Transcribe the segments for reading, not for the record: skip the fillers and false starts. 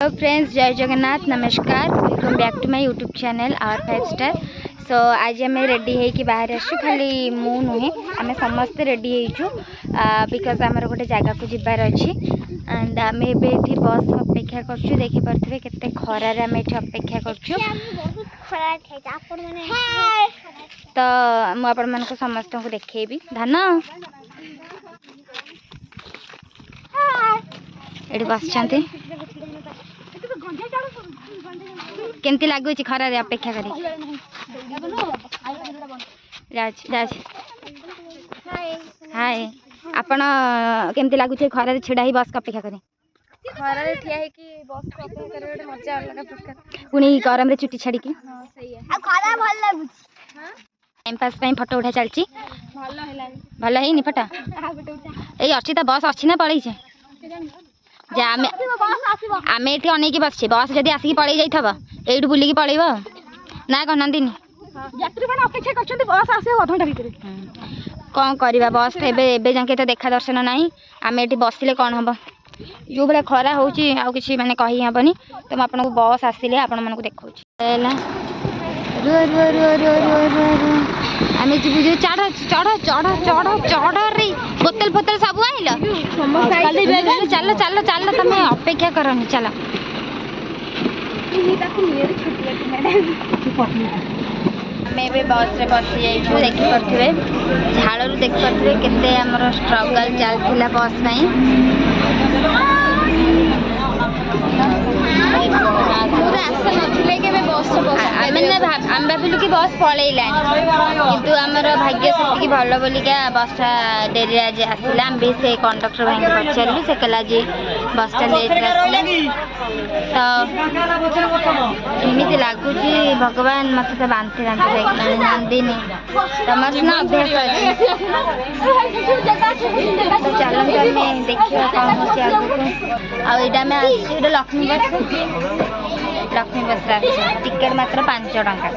Hello friends, जय जगन्नाथ, नमस्कार, welcome back to my YouTube channel our 5 star. So आज आम रेडी हो बाहर आसु, खाली मु नुहे आम समस्ते रेडी हो बिकज आमर गोटे जगह को जबार अच्छी एंड आम ए बस अपेक्षा कर देखिपे केते खरार आम ये अपेक्षा कर तो मुझे समस्त को देखी धान ये बस केमती लगुच खरार अपेक्षा कर हाय आपण केमती लगुच खरार छिड़ा ही बस अपेक्षा करें खरारे ठिया है कि बस को अपेक्षा करे गोटे मजा अलग प्रकार पुणी गरम रे चुटी छाड़ी हां सही है आ खरा भल लागुच हां टाइम पास पई फोटो उठा चलची भल हैला भल हेनी फोटो आ गोटे उठा ए अछि त बस अछि ना पळै छे जा आमे एठी अनेकी बसछे बस जदी आसी पळै जाइथबा एइडु बुली की पळैबो ना गनंदिनी यात्री माने अपेक्षा करछन्ती बस आसे अधंटा भीतर कोन करबा बस एबे एबे जाके त देखा दर्शन नाही आमे एठी बसिले कोन हबो जो बेले खरा होउची आ किछि माने कहि हबनी तो म आपन को बस आसीले आपन मन को देखौची हैला रो रो रो रो रो रो आमे जी बुझे चढ़ चढ़ चढ़ चढ़ चढ़ रे बोतल बोतल सब आइलो चलो चलो चलो तमे अपेक्षा करनी चलो मैं भी बस रे बस जाइछु देखि परथिबे झाड़ रु देखि परथिबे केते हमर स्ट्रगल चलथिला बस नहीं आम भाविलु कि बस पलैलानी किंतु आमर भाग्य से भल बोलिका बसटा डेरी आज आसला आम भी से कंडक्टर भाई पचारू से कहला जी बसटा लेट आसला तो एमती लगुच भगवान मत तो बांति बांति लगे नंदिनी तुम सीना अभ्यास अच्छे तो चलते आम देखा कौन हो आगे आम आस लक्ष्मी बस टिकेट मात्र 5 टंका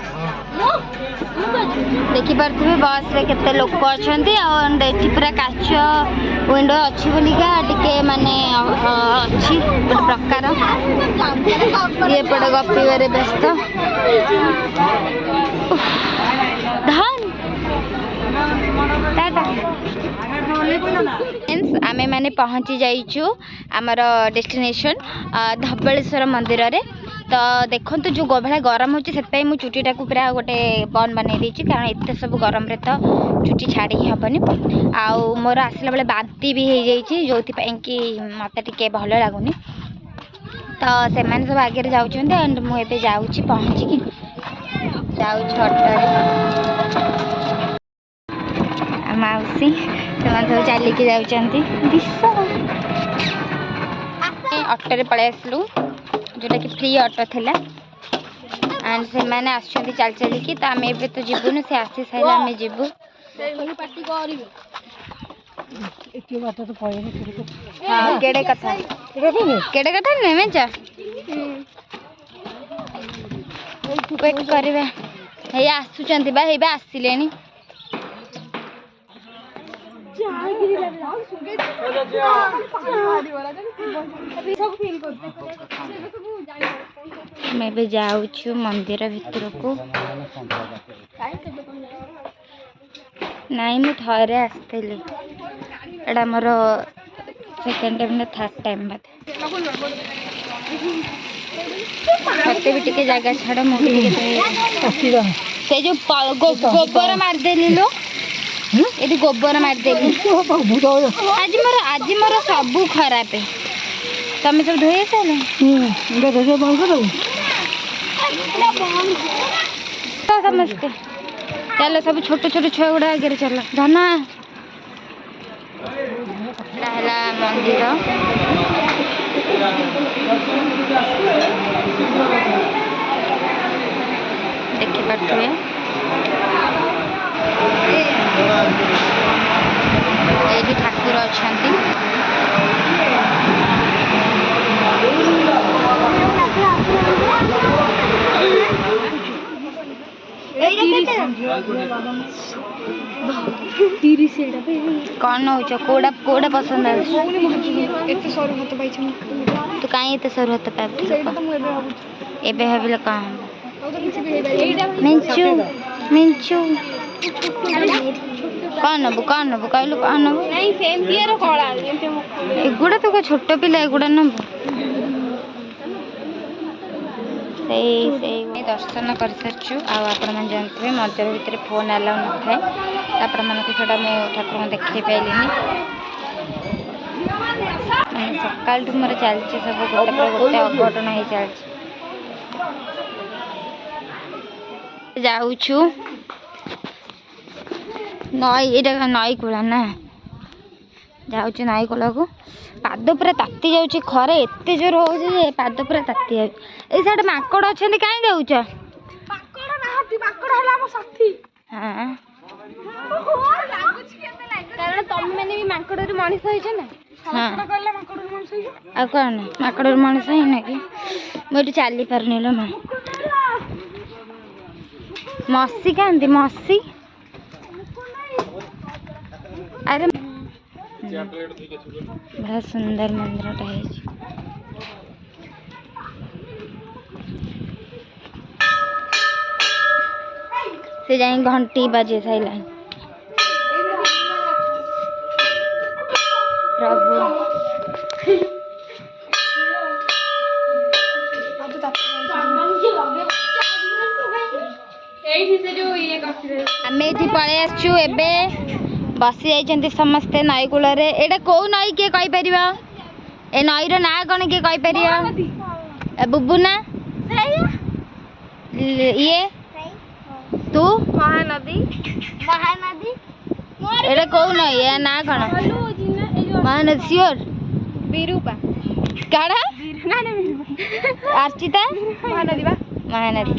देखिपे बस रे केते लोक अच्छा पूरा काच विंडो अच्छी बोलिका टिके माने अच्छी गोटे प्रकार ये पड़े गपे व्यस्त धान आमे माने पहुँची जाइछु आमर डेस्टिनेशन धबलेश्वर मंदिर रे तो देखो तो जो भाई गरम हो मुझे चुटीटा को पूरा गोटे बन बन देती कारण एत सब गरम रे तो चुटी छाड़ी ही हेनी आउ मोर आसला बेले बांती भी हो जाइए जो कि मत टे भल लगुनि तो से सब आगे जाऊँ एंड मुझे जाऊँगी पहुँचिकी मौसी से सब चलिकी जाऊँगी ऑटो पलि आसलु जोटा कि फ्री ऑटो थिला एंड से माने आछंती चल चलिकी तो आम एबे तो जीवुन से आसी साइले आम जीवु पार्टी करिवे एके बात तो पळे हां केडे कथा नै मेचा वेट करबे हे आसुचंती बा हेबे आसिलेनी मैं भी जाऊँ मंदिर भीतर को नहीं मुझे थरे आसली एटा more second time third time बात मत भी टे जगह छाड़ मुझे से जो गोबर मारदेली लो ये गोबर मारदेली आज मोर सब खराब है तमें सब धोई समस्ते चलो सब छोट छोट छुआ गुड़ा आगे चलो धना मंदिर देखी पारे ये ठाकुर अच्छा कौन हो कोड़ा कोड़ा पसंद है तू कहीं एत सर हाथ पाबु ସେଇଟା ତ ମୁଁ ଏବେ ଭାବୁଛି एबे भाविले कौन ଆଉ ତ କିଛି ବି ହେଇପାରିବନି ଏଇଟା मिंचू मिंचू कौन नबु कहलु कौन नबु ନାଇଁ ସେମିତି ଏର କଳା ଯେମିତି ମୁଖ एगुड़ा तो को छोट पिला एगुड़ा नबु से दर्शन कर सारचु आपण मैंने जानते मंदिर भितर फोन आलाउ न थाए आपण मानक छड़ा मो ठाकुर देखी पाइलिनी सकाल मोर चलती सब गोटे पर गोटे अघटन हो चलती जाऊछु नई ये नई कूला ना जाऊँ नई कूला को पाद पूरा ताती जाऊँ खरे एत जोर हो पाद पूरा ताती जाए साइड माकड़ अच्छा कहीं जाऊच हाँ କାରଣ ତମେ ମାନେ ବି ମାଙ୍କଡରୁ ମଣିଷ ହେଇଛ ନା हाँ କହିଲେ ମାଙ୍କଡରୁ ମଣିଷ ହେଇଛ आ कौन माकड़ मनीष है ना कि मुझे चली पारनी लो मैं मसी कहती मसी अरे बड़ा सुंदर मंदिर है से जाए घंटी बजे साइला प्रभु आम ये पलि आसचु एबे बसी जाइछन्ति समस्ते नई कूल एटा कौ नई किए कहीपर ए नईर ना कौन किए कहीपर बुबुना ये तू महानदी एटा कौ नई या ना कौन महानदी सियोर ବିରୁପା काढ़ा ନା अर्चिता ମହାନଦୀ ବା महानदी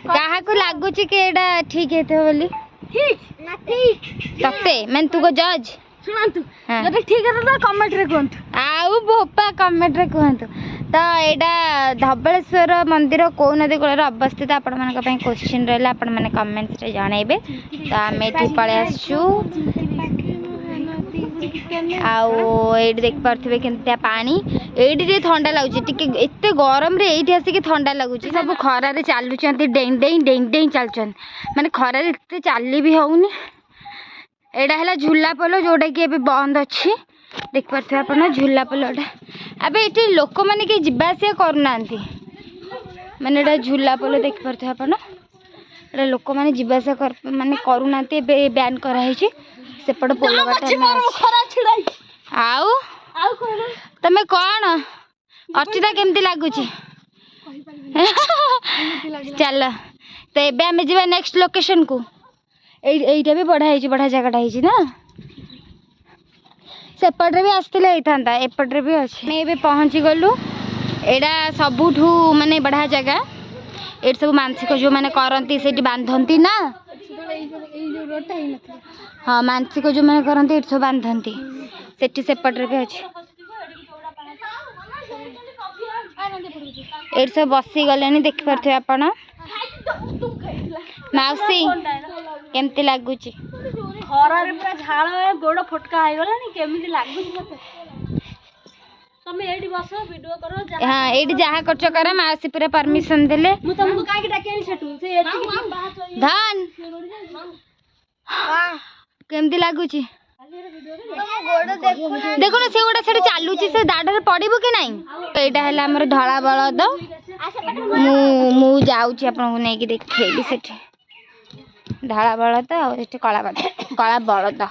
क्या लगुच कि एटा ठीक है बोली ଠିକ ନା ଠିକ तते मैं तू को जज ଶୁଣନ୍ତୁ हाँ। ଯଦି ଠିକ ହେଲା ତ କମେଣ୍ଟ ରେ କୁହନ୍ତୁ आउ भोपा कमेंट रे कहतु तो यहाँ धबलेश्वर मंदिर कौ नदी कूल अवस्थित आपण मान क्वेश्चन रहा आपण मैंने कमेंट्स रे जनइबे तो आम ये पलि आसचु आउ देख पारे के पानी ये ठंडा लगुच एत गरम रे ये आसिक ठंडा लगुच सब खरारे चलुंट डेई डेई डेई डेई चलुं माने खरारे एत चली भी होनी एटा है झूला पोल जोटा कि एबे बंद अच्छी देख पारे आप झूला पोलटा अब ये लोक मैंने कहीं जावास करना माने एटा झूला पोल देख पारे आप लोक मैंने जावास माने करूना बैन कराई सेपट पोल आउ तमे कौन अर्चिता केमती लगुच चल तो एबे आमे जीवा नेक्स्ट लोकेशन को एटा भी बढ़ा जगटा है ना सेपटे भी आसते होता एपटे भी अच्छे मैं पहुँची गलु यहाँ सबुठू माने बढ़िया जगह ये सब मानसिक जो मैंने करती से बांधती ना हाँ मानसिक जो मैंने करती ये सब बांधती सेपटे भी अच्छे ये सब बसी गले देख पारे आपण मौसी केमती लगुच ଖରାରେ ପୁରା ଝାଳ ଗୋଡ଼ ଫଟକା ହେଇଗଲାଣି କେମିତି ଲାଗୁଛି ମତେ ତମେ ଏଇଠି ବସ ଭିडिଓ କର हाँ ये जहाँ कर कर मौसी पूरा परमिशन देले ମୁଁ ତମକୁ କାହିଁକି ଡାକିଲି ସେଠୁ ସେ ଏତିକି धन केमती लगुच देखो ना से गोटा से चलुची से दाढ़ पड़ू कि नहीं यहाँ है आम धला बलद मु जाऊँगी आपको नहीं देखी से धला बलद आठ कला बलद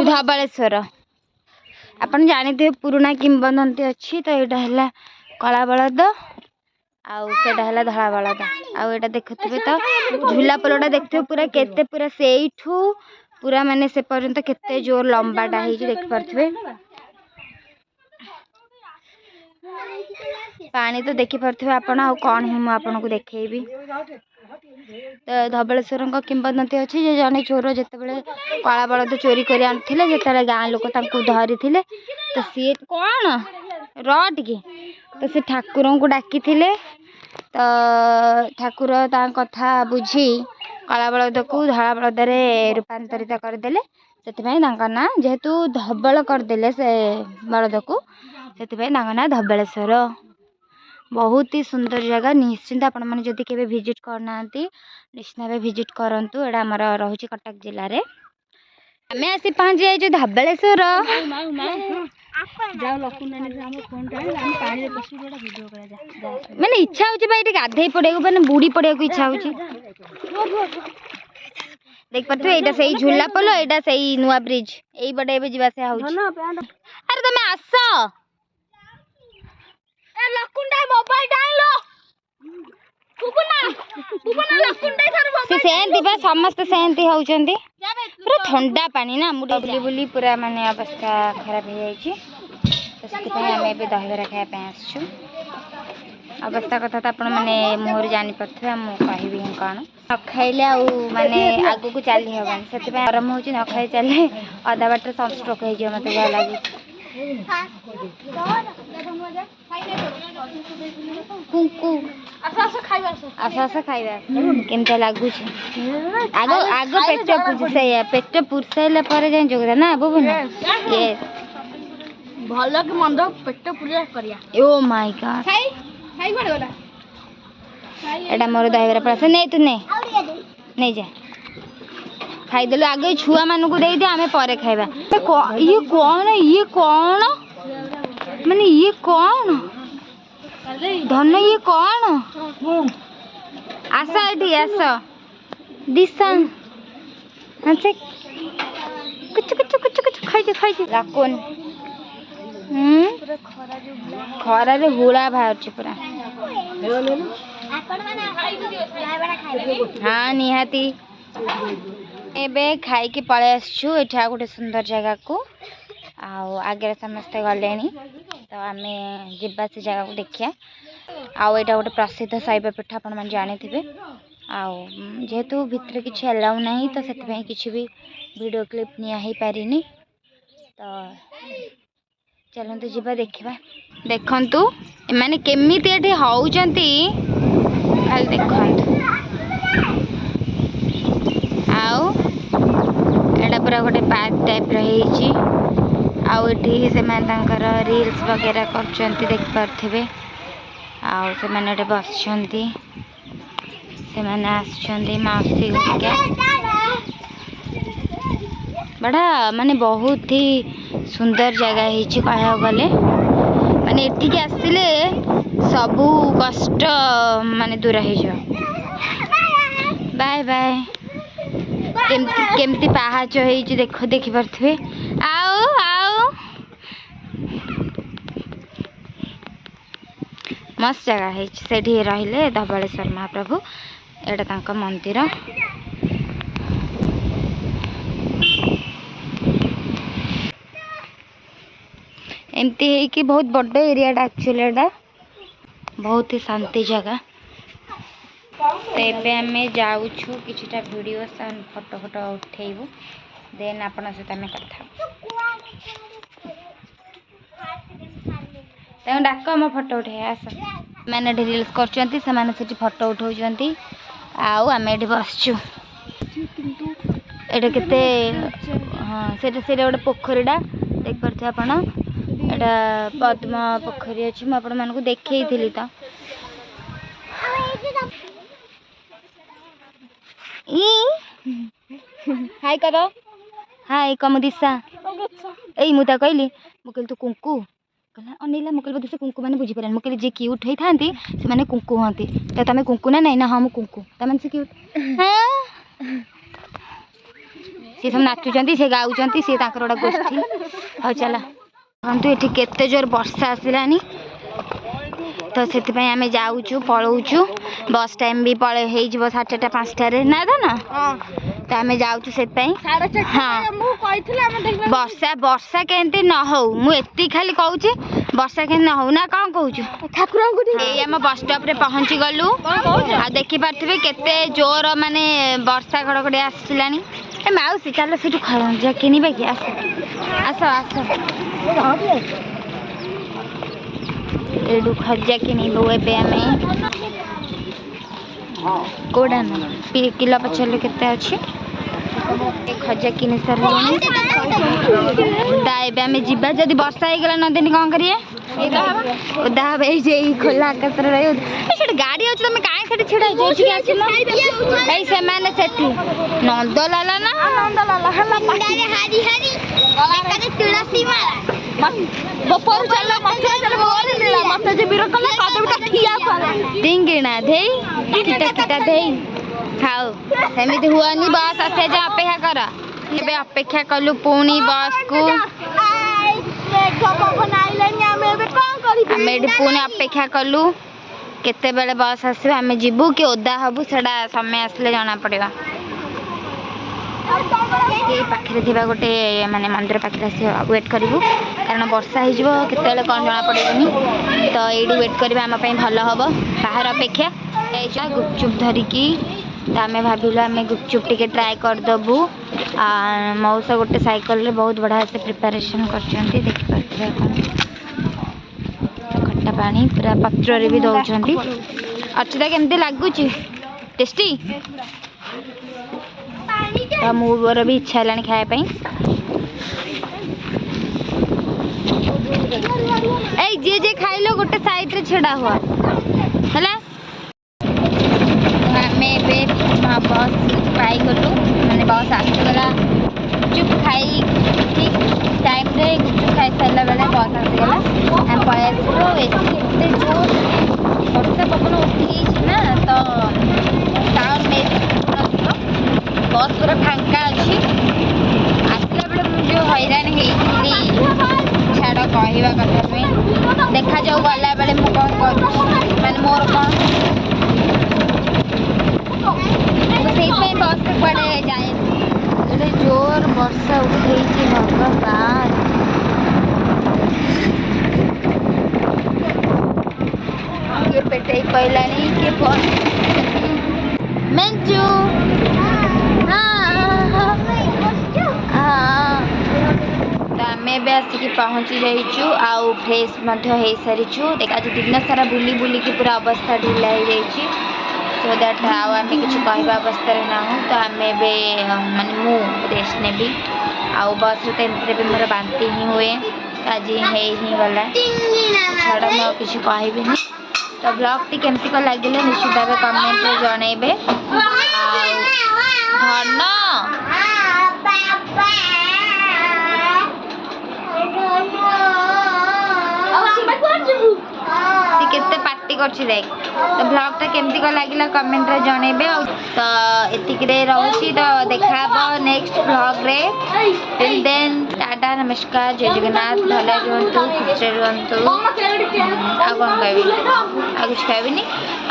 धबलेश्वर आप जानते पुराना किंवदंती अच्छी तो यहाँ है कला बलद आउटा है धला बलद आटा देखुए तो झूला पोलटा देखते पूरा केते पूरा सेठू पूरा माने से पर्यंत केते जोर लंबाटा है देख पारे पानी तो देखी पारे आपण आ कौन है मुझे को देखी तो धबलेश्वर किंवदंती अच्छी जे जने चोर जिते कला बलद चोरी कर आनी जो गाँ लोक धरी तो सी कौन रे तो से ठाकुर को डाकी तो ठाकुर कथा बुझी कला बलद को धला बलद रूपांतरित करदे से ना जेहेतु धबल करदे से बलद को से ना धबलेश्वर। बहुत ही सुंदर जगह निश्चिंत आपण मैंने जदि के विजिट करना निश्चित भाव विजिट करूँ। एटा आमर रोचे कटक जिले में आम आसी पहुँच जाइए धबलेश्वर। मैंने इच्छा हो गाधे पड़े मैंने बुड़ी पड़े इच्छा हो देख पारे यहाँ से झूला पोल यहाँ से नुआ ब्रिज यही बड़े जीवा से अरे तुम आस समस्त सेमती होती पूरा ठंडा पानी ना मुझे बुली बुली पूरा माने अवस्था खराब हो जाए आम दहीबरा खायापी आसचु। अवस्था कथा तो आपण मैंने मोहर जानीपे मुझे कह कौन न खाइले माने आगू को चली हेबन से गरम हो न खाई चले अधा बाट सनस्ट्रोक हो मत जहाँ लगे। कुंकु आस आस खाइबा केमता लगुच आग आग पेट पुरसाइया पेट पुरसाइला पर जाए जोगदा ना बुबुन ये भल कि मंद पेट पूरा करिया। ओ माय गॉड खाई खाई कोड गला एटा मोर दहीबरा पास नहीं तू नहीं जा खाईदेलु आगे छुआ मान को दे दे आमे परे खाइबा। ये कौन माने ये कौन धन ये कौन आस एठी आस दिशा अच्छा कुछ कुछ कुछ कुछ खाई लाकुन खरा रे हुड़ा बाहर पूरा हाँ निहाती एबे खाई के पळे आसछु एठा गोटे सुंदर जगह को आगे समस्ते गले तो आम जीवा से जगह को देखिया आउ एटा गोटे प्रसिद्ध शैव पीठ आपण मैंने जानी थे जेहेतु भितर किसी अलाउ ना तो से किसी भी वीडियो क्लिप निया ही पारिनी तो चलते जीवा देखा देखु एमाने केमिति एठी होउचंती खाली देखंतु आउ एटा पूरा गोटे पार्क टाइप रही आउ एठी से रील्स वगैरह करचंती देख पार्थिबे आउ से माने एटे बसचंती से माने आसचंती माउसी गुटिका बड़ा माने बहुत ही सुंदर जगह हिची कहा गले माने एठी के आसिले सबू कष्ट माने दूर हो जा। बाय बाय केमती पहाच हो देख देखी पारे आओ आओ मस्त जगह है से रहिले धबलेश्वर महाप्रभु एटा तांका मंदिर एमती है कि बहुत बड़ एरिया एक्चुअली एटा बहुत ही शांति जगह तो ये आम जाऊँ किछटा वीडियो फोटो फोटो उठेबू देन आपण सहित आम कथा डाक मो फोटो उठे आस मैंने रील्स कर फोटो उठाऊँ आउ आम ये बसचु ये केते हाँ से गोटे पोखरीटा देख पारे आप पद्म पोखरी अच्छी मुझे आपको देखी तो हाय कर हाय कम दिशा यही मुझे कहली मुझे तू कुंकु कहला अनिला मुझे बोधे से कुंकु मैंने बुझीपारे मुझे जी क्यूट होता से मैंने कुंकु हाँ तो तुम कुंकु ना नहीं ना हाँ मुझे कुंकु तुम से क्यूट सी सब नाचुं सी गाँव सी गोटे गोष्ठी हाँ चला हम तो ये केते जोर वर्षा आसलानी तो से आम जाऊँ पलाऊँ बस टाइम भी पड़े हो 4:30 ना तो ना तो आम जाऊँ से हाँ वर्षा वर्षा केमती न हो मुझे खाली कहूँ वर्षा के न हो ना कौन कहूँ ठाकुर आम बस स्टॉप रे पहुँची गलु आ देखी पारे केते जोर माने वर्षा घड़घड़ी आसला माउसी चल से जा किनिबा कि आस आस आस एडू खजा किनबू एम कौड़ा ना किलो 50 केते अच्छी खजा किनी सारे एबे आमे जिबा जदि वर्षा हो गला नदिनी कौन करिए ओदा हबे जे खोला आकाश रे सेठ गाड़ी अछि तमे काहे सेठ छिड़ा जे कि आसिनो एई से माने सेठी नंदलाला ना नंदलाला हला मुंडारे हारी हारी काके तुलसी माला बपर चला मथे चला मोर नीला मथे जे बिर कला कादबटा ठिया करे टिंगिना देई किटा किटा देई खाओ सेमिति हुआनी बस आसे जा अपेक्षा कर एबे अपेक्षा कलु पुणी बस को आमे पुणी अपेक्षा कलु केते बेले बस आसबे आमे जिबु कि ओदा हबु सेडा समय आसले जाना पड़ेगा ये पाखरे थिबा गोटे माने मंदिर पाखरे से वेट करिवु कारण वर्षा हो जिवो केते बेले कोन जाना पड़ेगनी तो एडी वेट करबा हम पई भलो हबो बाहर अपेक्षा एजा गुपचुप धरी की तो आमे भाबिलु आमे गुपचुप टिके ट्राई कर दबु मौसा गोटे साइकिल रे बहुत बढ़िया से प्रिपरेशन करछंती देखि पाथरे खट्टा पानी पूरा पत्र रे भी दउछंती अचदा केमते लागुची टेस्टी तो मोर भी इच्छा है खाया पाई ए जे जे खाइलो गोटे साइड रे छेड़ा हुआ हला आमे बे बस पाई गलु माने बस आसगला चुप खाई ठीक टाइम रे चुप खाई सारा बेले बस आसगला हम पयसरो एते जोर वर्षा पवन उठी ना तो साउंड में बस पूरा फांका अच्छी आसला बेले मुझे हैरान होती छाड़ कहवा कथा देखा जाऊ गला बेले मु कौन कर माने मोर कौन से बस में पड़े जाए गोटे जोर वर्षा उठे भगवान किए पेटे कहलानी किए मेंचू तो आम आसिक पहुँची जाइचु आउ फ्रेश हो सारीचु देख आज दिन सारा बुली बुलिकी पूरा अवस्था ढिला हो जाइए सो दैट आउ आम कि कहवा अवस्था ना तो आम माने मु रेस्ट नेबी आउ बस रे भी मोर बांती ही हुए आज ही गला छाड़ मैं किसी कहबी तो ब्लॉग टी केमती कौन लगे निश्चित भाव कमेंट में जनइबे धन केते पार्टी करछि देख तो ब्लॉग टा केमती को लागिला कमेंट रे जणेबे तो एतिक रे रहउछि तो देखाबो नेक्स्ट ब्लॉग रे टिल देन टाटा नमस्कार जय जगन्नाथ भले रहंतु खुश रहंतु आ कोन कहबी आ कुछ कहबी नहीं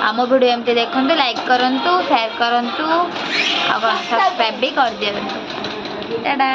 आम वीडियो एमती देखंतु लाइक करंतु शेयर करंतु आ सब्सक्राइब भी कर दियंतु टाटा।